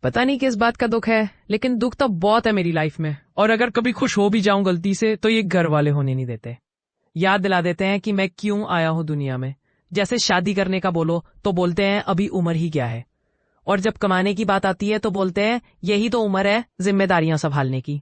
पता नहीं किस बात का दुख है, लेकिन दुख तो बहुत है मेरी लाइफ में। और अगर कभी खुश हो भी जाऊं गलती से तो ये घर वाले होने नहीं देते। याद दिला देते हैं कि मैं क्यों आया हूं दुनिया में। जैसे शादी करने का बोलो तो बोलते हैं अभी उम्र ही क्या है, और जब कमाने की बात आती है तो बोलते हैं यही तो उम्र है जिम्मेदारियां संभालने की।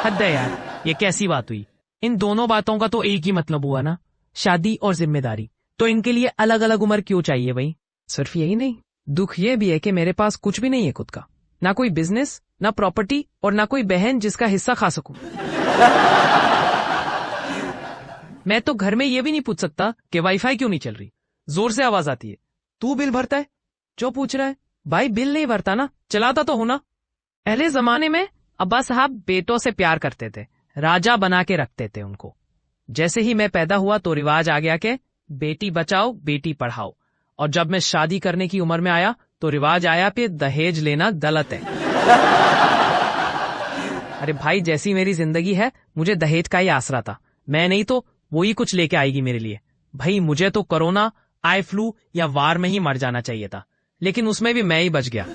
हद है यार, ये कैसी बात हुई। इन दोनों बातों का तो एक ही मतलब हुआ ना, शादी और जिम्मेदारी। तो इनके लिए अलग अलग उम्र क्यों चाहिए भाई? सिर्फ यही नहीं, दुख ये भी है कि मेरे पास कुछ भी नहीं है खुद का। ना कोई बिजनेस, ना प्रॉपर्टी, और ना कोई बहन जिसका हिस्सा खा सकूं। मैं तो घर में ये भी नहीं पूछ सकता कि वाईफाई क्यों नहीं चल रही। जोर से आवाज आती है, तू बिल भरता है? जो पूछ रहा है? भाई बिल नहीं भरता ना, चलाता तो हो ना। पहले जमाने में अब्बा साहब बेटों से प्यार करते थे, राजा बना के रखते थे उनको। जैसे ही मैं पैदा हुआ तो रिवाज आ गया कि बेटी बचाओ बेटी पढ़ाओ, और जब मैं शादी करने की उम्र में आया तो रिवाज आया कि दहेज लेना गलत है। अरे भाई, जैसी मेरी जिंदगी है मुझे दहेज का ही आसरा था। मैं नहीं तो वो ही कुछ लेके आएगी मेरे लिए। भाई मुझे तो कोरोना, आई फ्लू या वार में ही मर जाना चाहिए था, लेकिन उसमें भी मैं ही बच गया।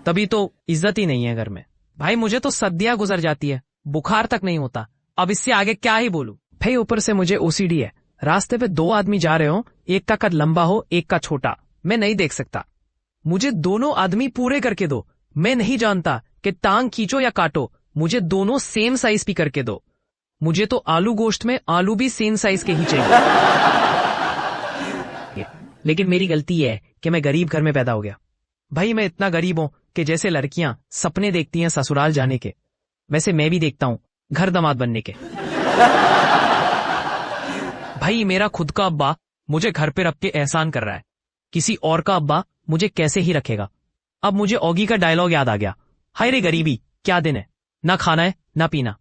तभी तो इज्जत ही नहीं है घर में। भाई मुझे तो सदियां गुजर जाती है, बुखार तक नहीं होता। अब इससे आगे क्या ही बोलूं। भाई ऊपर से मुझे ओसीडी है। रास्ते पे दो आदमी जा रहे हो, एक का कद लंबा हो एक का छोटा, मैं नहीं देख सकता। मुझे दोनों आदमी पूरे करके दो। मैं नहीं जानता कि टांग खींचो या काटो, मुझे दोनों सेम साइज की करके दो। मुझे तो आलू गोश्त में आलू भी सेम साइज के ही चाहिए। लेकिन मेरी गलती है कि मैं गरीब घर में पैदा हो गया। भाई मैं इतना गरीब हूं कि जैसे लड़कियां सपने देखती हैं ससुराल जाने के, वैसे मैं भी देखता हूं घर दामाद बनने के। भाई मेरा खुद का अब्बा मुझे घर पे रख के एहसान कर रहा है, किसी और का अब्बा मुझे कैसे ही रखेगा। अब मुझे ओगी का डायलॉग याद आ गया, हाय रे गरीबी क्या दिन है, ना खाना है ना पीना,